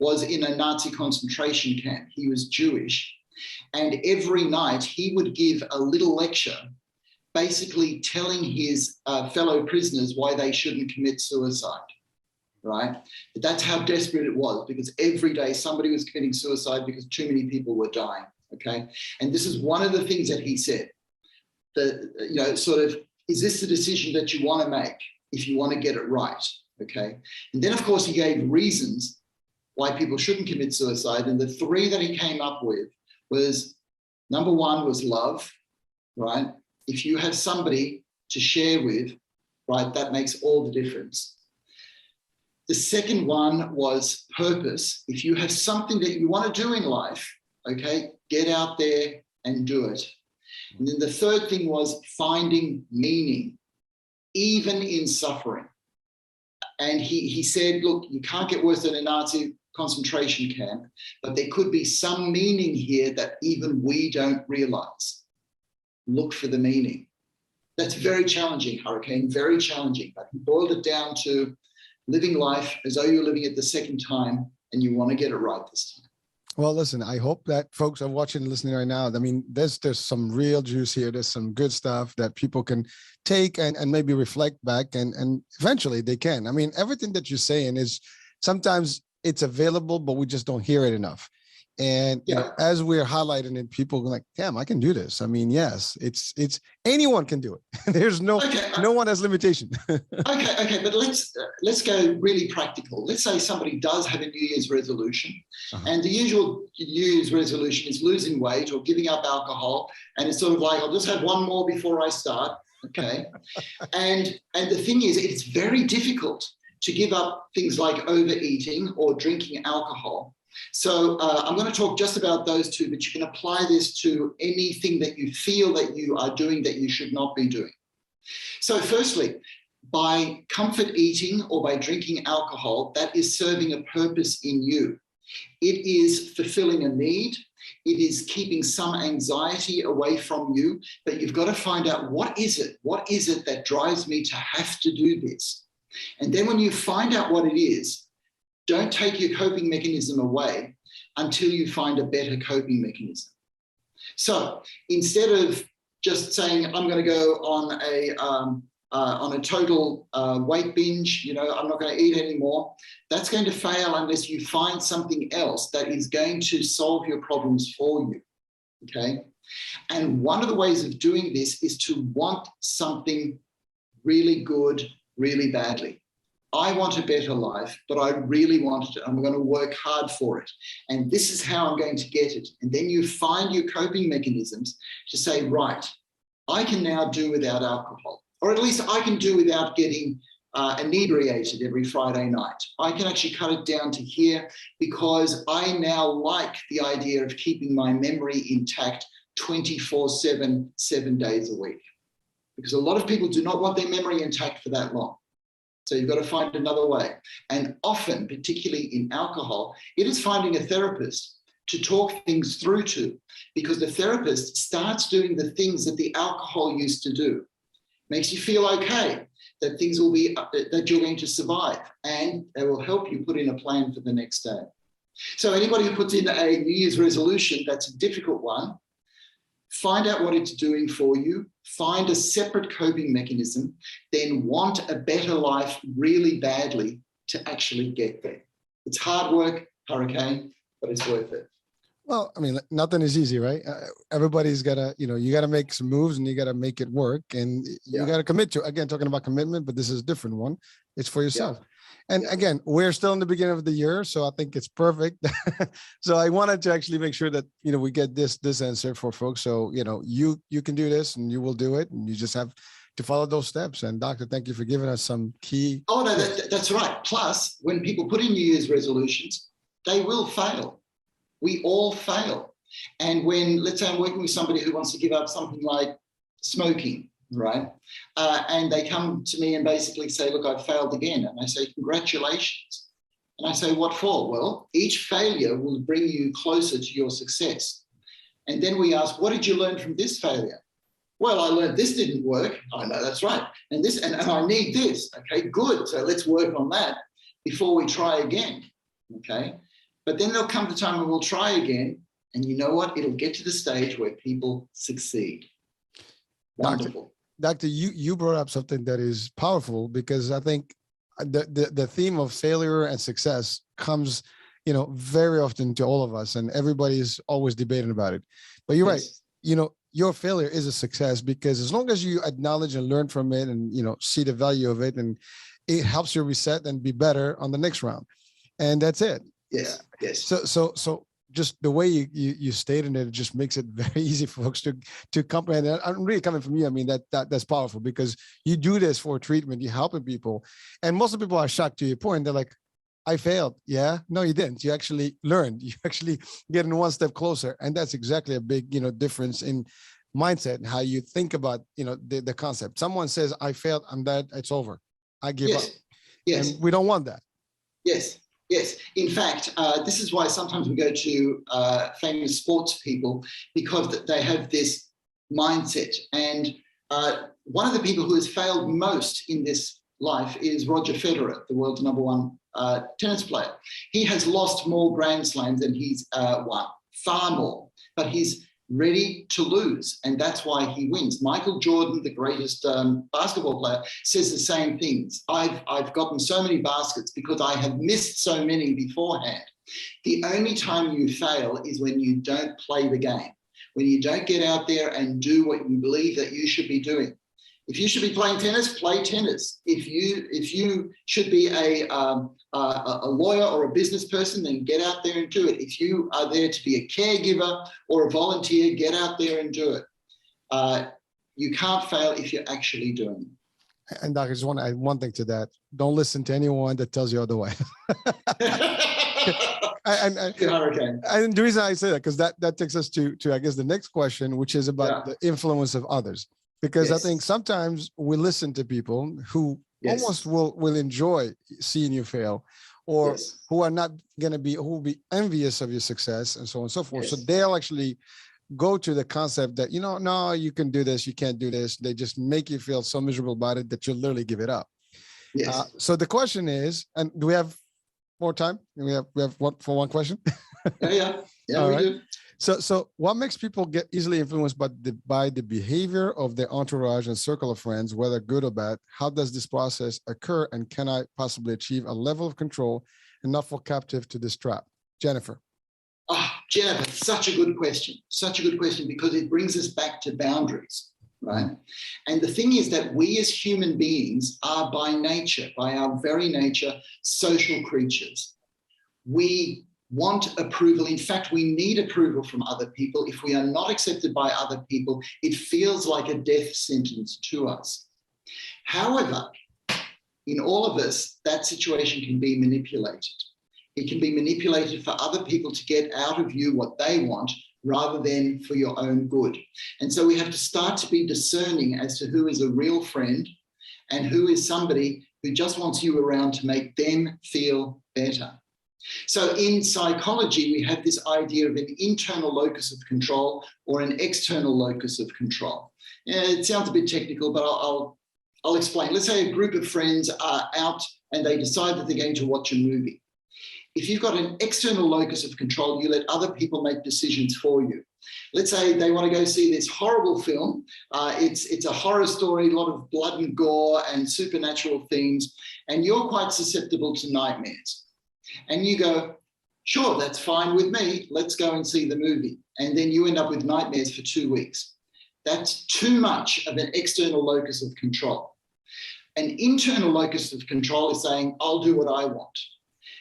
was in a Nazi concentration camp. He was Jewish. And every night he would give a little lecture, basically telling his fellow prisoners why they shouldn't commit suicide, right? But that's how desperate it was, because every day somebody was committing suicide because too many people were dying, okay? And this is one of the things that he said. Sort of, is this the decision that you want to make if you want to get it right? Okay. And then, of course, he gave reasons why people shouldn't commit suicide. And the three that he came up with was, number one was love, right? If you have somebody to share with, right, that makes all the difference. The second one was purpose. If you have something that you want to do in life, okay, get out there and do it. And then the third thing was finding meaning, even in suffering. And he said, look, you can't get worse than a Nazi concentration camp, but there could be some meaning here that even we don't realize. Look for the meaning. That's very challenging, Hurricane, very challenging. But he boiled it down to living life as though you're living it the second time and you want to get it right this time. Well, listen, I hope that folks are watching and listening right now. I mean, there's some real juice here. There's some good stuff that people can take and maybe reflect back and eventually they can. I mean, everything that you're saying is sometimes it's available, but we just don't hear it enough. And as we're highlighting it, people are like, damn, I can do this. I mean, yes, it's anyone can do it. There's no one has limitation. Okay, but let's go really practical. Let's say somebody does have a New Year's resolution, and the usual New Year's resolution is losing weight or giving up alcohol, and it's sort of like, I'll just have one more before I start. Okay, and the thing is, it's very difficult to give up things like overeating or drinking alcohol. So I'm going to talk just about those two, but you can apply this to anything that you feel that you are doing that you should not be doing. So firstly, by comfort eating or by drinking alcohol, that is serving a purpose in you. It is fulfilling a need. It is keeping some anxiety away from you, but you've got to find out what is it? What is it that drives me to have to do this? And then when you find out what it is, don't take your coping mechanism away until you find a better coping mechanism. So instead of just saying, I'm going to go on a total weight binge, I'm not going to eat anymore, that's going to fail unless you find something else that is going to solve your problems for you, okay? And one of the ways of doing this is to want something really good, really badly. I want a better life, but I really want it. I'm going to work hard for it. And this is how I'm going to get it. And then you find your coping mechanisms to say, right, I can now do without alcohol, or at least I can do without getting inebriated every Friday night. I can actually cut it down to here because I now like the idea of keeping my memory intact 24/7, 7 days a week. Because a lot of people do not want their memory intact for that long. So you've got to find another way. And often, particularly in alcohol, it is finding a therapist to talk things through to, because the therapist starts doing the things that the alcohol used to do. Makes you feel okay, that things will be, that you're going to survive, and they will help you put in a plan for the next day. So anybody who puts in a New Year's resolution, that's a difficult one. Find out what it's doing for you, find a separate coping mechanism, then want a better life really badly to actually get there. It's hard work, Hurricane, but it's worth it. Well, I mean, nothing is easy, right? Everybody's gotta, you gotta make some moves and you gotta make it work, and you gotta commit to. Again, talking about commitment, but this is a different one. It's for yourself. And again, we're still in the beginning of the year, so I think it's perfect. So I wanted to actually make sure that we get this answer for folks. So you can do this, and you will do it, and you just have to follow those steps. And Doctor, thank you for giving us some key. Oh no, that's right. Plus, when people put in New Year's resolutions, they will fail. We all fail. And when, let's say I'm working with somebody who wants to give up something like smoking, right? And they come to me and basically say, look, I've failed again. And I say, congratulations. And I say, what for? Well, each failure will bring you closer to your success. And then we ask, what did you learn from this failure? Well, I learned this didn't work. I know, that's right. And this, and I need this. Okay, good. So let's work on that before we try again. Okay. But then there'll come the time when we'll try again. And you know what? It'll get to the stage where people succeed. Wonderful. Doctor, you brought up something that is powerful, because I think the theme of failure and success comes, very often to all of us, and everybody's always debating about it. But you're right. Your failure is a success, because as long as you acknowledge and learn from it and, see the value of it, and it helps you reset and be better on the next round. And that's it. Yes. Yes. So just the way you stated it just makes it very easy for folks to comprehend. And I'm really coming from you. I mean, that's powerful, because you do this for treatment, you're helping people. And most of the people are shocked to your point. They're like, I failed. Yeah, no, you didn't. You actually learned. You actually getting one step closer. And that's exactly a big, difference in mindset and how you think about, the concept. Someone says, I failed, I'm dead, it's over, I give up. Yes. And we don't want that. Yes. Yes. In fact, this is why sometimes we go to famous sports people, because they have this mindset. And one of the people who has failed most in this life is Roger Federer, the world's #1 tennis player. He has lost more Grand Slams than he's won, far more, but he's ready to lose, and that's why he wins. Michael Jordan, the greatest basketball player, says the same things. I've gotten so many baskets because I have missed so many beforehand. The only time you fail is when you don't play the game, when you don't get out there and do what you believe that you should be doing. If you should be playing tennis, play tennis. If you should be a lawyer or a business person, then get out there and do it. If you are there to be a caregiver or a volunteer, get out there and do it. You can't fail if you're actually doing it. And Doc, I just want to add one thing to that. Don't listen to anyone that tells you otherwise. And the reason I say that, because that takes us to I guess the next question, which is about the influence of others. Because I think sometimes we listen to people who almost will enjoy seeing you fail, or who are not going to be, who will be envious of your success, and so on and so forth. So they'll actually go to the concept that, no, you can do this, you can't do this. They just make you feel so miserable about it that you'll literally give it up. So the question is, and do we have more time? We have one question? Yeah, we do. So what makes people get easily influenced by the behavior of their entourage and circle of friends, whether good or bad? How does this process occur, and can I possibly achieve a level of control and not fall captive to this trap? Jennifer. Jennifer, such a good question. Such a good question, because it brings us back to boundaries, right? And the thing is that we as human beings are by nature, by our very nature, social creatures. We want approval. In fact, we need approval from other people. If we are not accepted by other people, it feels like a death sentence to us. However, in all of us, that situation can be manipulated. It can be manipulated for other people to get out of you what they want, rather than for your own good. And so we have to start to be discerning as to who is a real friend and who is somebody who just wants you around to make them feel better. So in psychology, we have this idea of an internal locus of control or an external locus of control. It sounds a bit technical, but I'll explain. Let's say a group of friends are out and they decide that they're going to watch a movie. If you've got an external locus of control, you let other people make decisions for you. Let's say they want to go see this horrible film. It's a horror story, a lot of blood and gore and supernatural things, and you're quite susceptible to nightmares. And you go, Sure, that's fine with me. Let's go and see the movie. And then you end up with nightmares for 2 weeks. That's too much of an external locus of control. An internal locus of control is saying, I'll do what I want.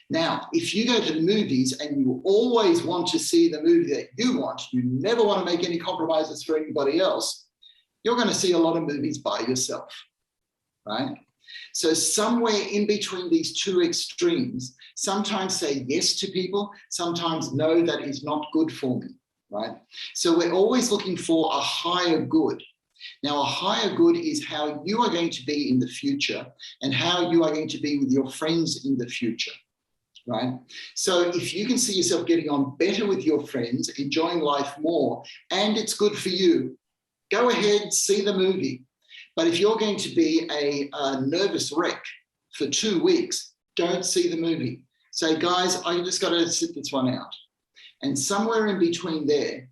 Now, if you go to the movies and you always want to see the movie that you want, you never want to make any compromises for anybody else, you're going to see a lot of movies by yourself, right? So somewhere in between these two extremes, sometimes say yes to people, sometimes no, that is not good for me, right? So we're always looking for a higher good. Now, a higher good is how you are going to be in the future and how you are going to be with your friends in the future, right? So if you can see yourself getting on better with your friends, enjoying life more, and it's good for you, go ahead, see the movie. But if you're going to be a nervous wreck for 2 weeks, don't see the movie. Say, guys, I just got to sit this one out. And somewhere in between there,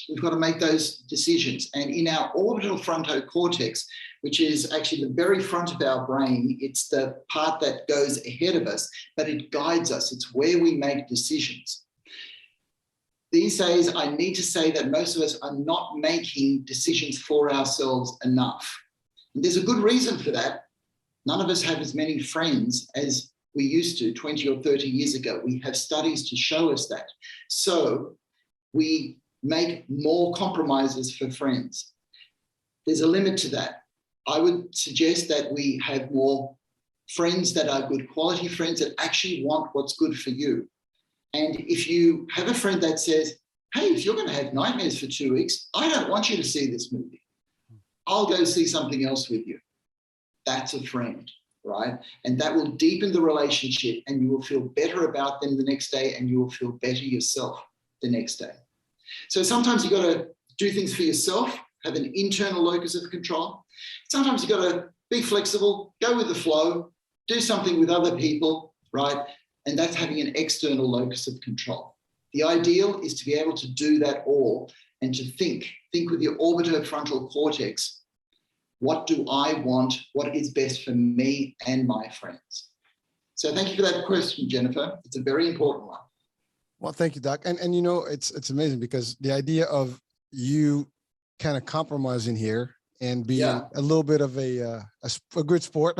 we've got to make those decisions. And in our orbital frontal cortex, which is actually the very front of our brain, it's the part that goes ahead of us, but it guides us. It's where we make decisions. These days, I need to say that most of us are not making decisions for ourselves enough. And there's a good reason for that. None of us have as many friends as we used to 20 or 30 years ago. We have studies to show us that. So we make more compromises for friends. There's a limit to that. I would suggest that we have more friends that are good quality friends that actually want what's good for you. And if you have a friend that says, hey, if you're going to have nightmares for 2 weeks, I don't want you to see this movie. I'll go see something else with you. That's a friend, right? And that will deepen the relationship and you will feel better about them the next day and you will feel better yourself the next day. So sometimes you've got to do things for yourself, have an internal locus of control. Sometimes you've got to be flexible, go with the flow, do something with other people, right? And that's having an external locus of control. The ideal is to be able to do that all and to think with your orbitofrontal cortex. What do I want? What is best for me and my friends? So thank you for that question, Jennifer. It's a very important one. Well, thank you, Doc. And you know, it's amazing because the idea of you kind of compromising here and being a little bit of a good sport.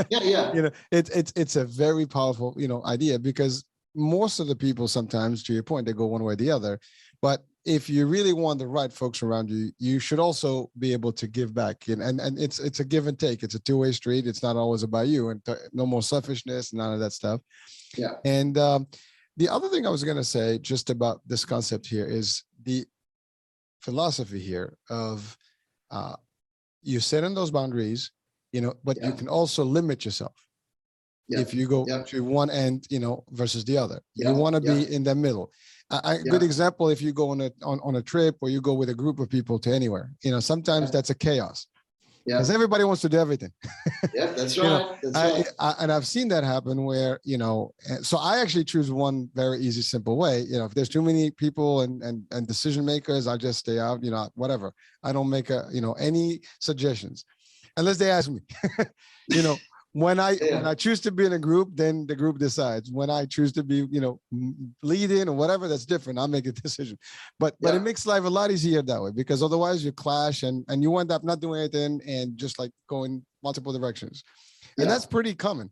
You know, it's a very powerful, you know, idea because most of the people sometimes, to your point, they go one way or the other. But if you really want the right folks around you, you should also be able to give back. And it's a give and take. It's a two-way street. It's not always about you and no more selfishness, none of that stuff. Yeah. And the other thing I was going to say just about this concept here is the philosophy here of you set in those boundaries, you know, but you can also limit yourself. If you go to one end, you know, versus the other, you want to be in the middle. A good example, if you go on a trip or you go with a group of people to anywhere, you know, sometimes that's a chaos because everybody wants to do everything. Yeah, that's right. That's right. And I've seen that happen where, you know, so I actually choose one very easy, simple way. You know, if there's too many people and decision makers, I just stay out, you know, whatever. I don't make any suggestions unless they ask me, you know. When I choose to be in a group, then the group decides. When I choose to be, you know, leading or whatever, that's different. I'll make a decision. But it makes life a lot easier that way because otherwise you clash and you end up not doing anything and just like going multiple directions. And that's pretty common.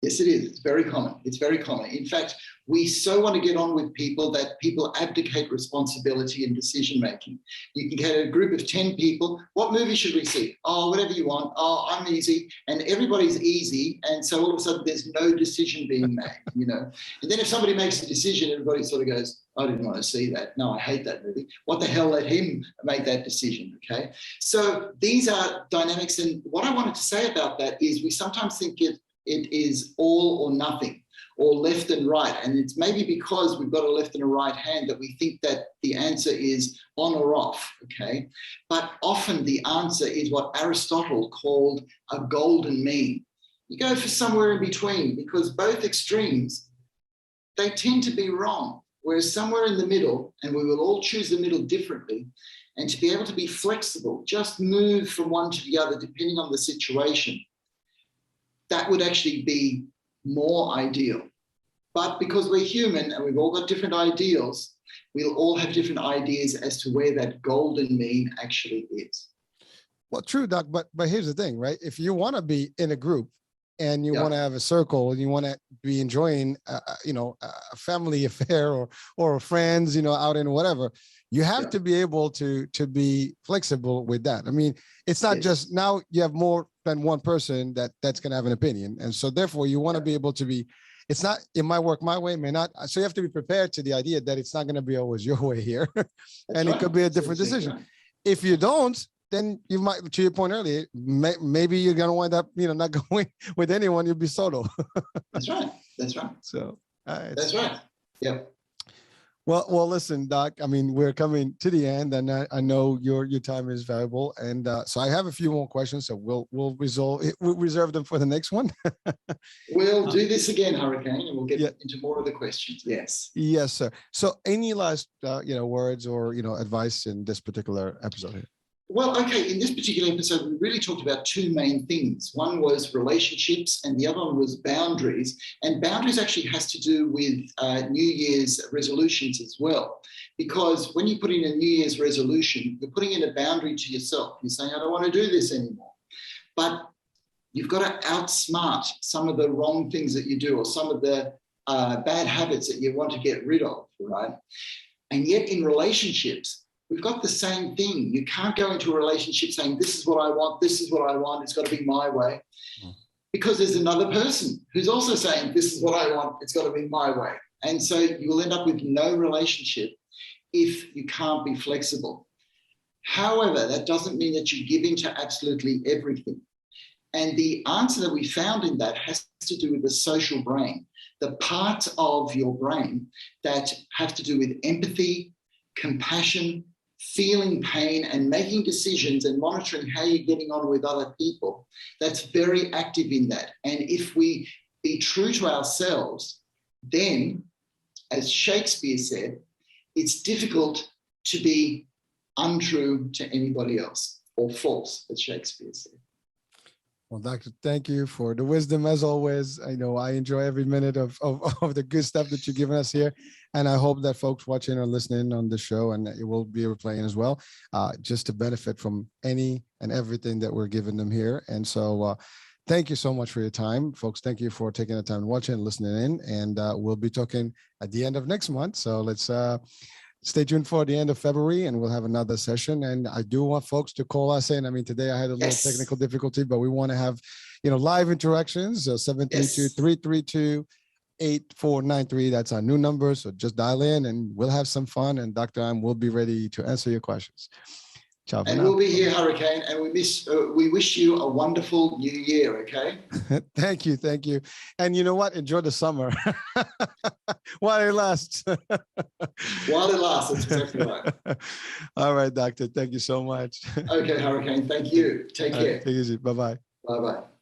Yes, it is. It's very common. It's very common. In fact, we so want to get on with people that people abdicate responsibility and decision-making. You can get a group of 10 people. What movie should we see? Oh, whatever you want. Oh, I'm easy. And everybody's easy. And so all of a sudden there's no decision being made, you know. And then if somebody makes a decision, everybody sort of goes, I didn't want to see that. No, I hate that movie. What the hell, let him make that decision, okay? So these are dynamics. And what I wanted to say about that is we sometimes think it is all or nothing or left and right. And it's maybe because we've got a left and a right hand that we think that the answer is on or off, okay? But often the answer is what Aristotle called a golden mean. You go for somewhere in between because both extremes, they tend to be wrong. Whereas somewhere in the middle, and we will all choose the middle differently, and to be able to be flexible, just move from one to the other depending on the situation, that would actually be more ideal. But because we're human and we've all got different ideals, we'll all have different ideas as to where that golden mean actually is. Well, true, Doc. But here's the thing, right? If you want to be in a group and you want to have a circle and you want to be enjoying, a family affair or friends, out in whatever, you have to be able to be flexible with that. I mean, it's not just now you have more than one person that's going to have an opinion. And so therefore you want to be able to be, it's not, it might work my way, may not. So you have to be prepared to the idea that it's not going to be always your way here. And it could be a different decision. Right. If you don't, then you might, to your point earlier, maybe you're going to wind up, not going with anyone. You'll be solo. That's right. So that's right. Yeah. Well, listen, Doc, I mean, we're coming to the end and I know your time is valuable. And so I have a few more questions. So we'll reserve them for the next one. We'll do this again, Hurricane, and we'll get into more of the questions. Yes. Yes, sir. So any last, words or, advice in this particular episode here? Well, okay, in this particular episode, we really talked about two main things. One was relationships and the other one was boundaries. And boundaries actually has to do with New Year's resolutions as well. Because when you put in a New Year's resolution, you're putting in a boundary to yourself. You're saying, I don't want to do this anymore. But you've got to outsmart some of the wrong things that you do or some of the bad habits that you want to get rid of, right? And yet in relationships, we've got the same thing. You can't go into a relationship saying, this is what I want, it's got to be my way. Because there's another person who's also saying, this is what I want, it's got to be my way. And so you will end up with no relationship if you can't be flexible. However, that doesn't mean that you give in to absolutely everything. And the answer that we found in that has to do with the social brain, the parts of your brain that have to do with empathy, compassion, feeling pain and making decisions and monitoring how you're getting on with other people. That's very active in that. And if we be true to ourselves, then, as Shakespeare said, it's difficult to be untrue to anybody else or false, as Shakespeare said. Well, Doctor, thank you for the wisdom as always. I know I enjoy every minute of the good stuff that you're giving us here. And I hope that folks watching or listening on the show and it will be replaying as well, just to benefit from any and everything that we're giving them here. And so thank you so much for your time, folks. Thank you for taking the time to watch and listening in. And we'll be talking at the end of next month. So let's stay tuned for the end of February and we'll have another session. And I do want folks to call us in. I mean, today I had a little technical difficulty, but we want to have, live interactions. 732-332-8493. That's our new number. So just dial in and we'll have some fun. And Dr. Heim will be ready to answer your questions. Ciao. And we'll be here, Hurricane, and we wish you a wonderful new year, okay? Thank you. And you know what? Enjoy the summer while it lasts. While it lasts, that's exactly right. All right, Doctor. Thank you so much. Okay, Hurricane. Thank you. Take care. Take it easy. Bye-bye. Bye-bye.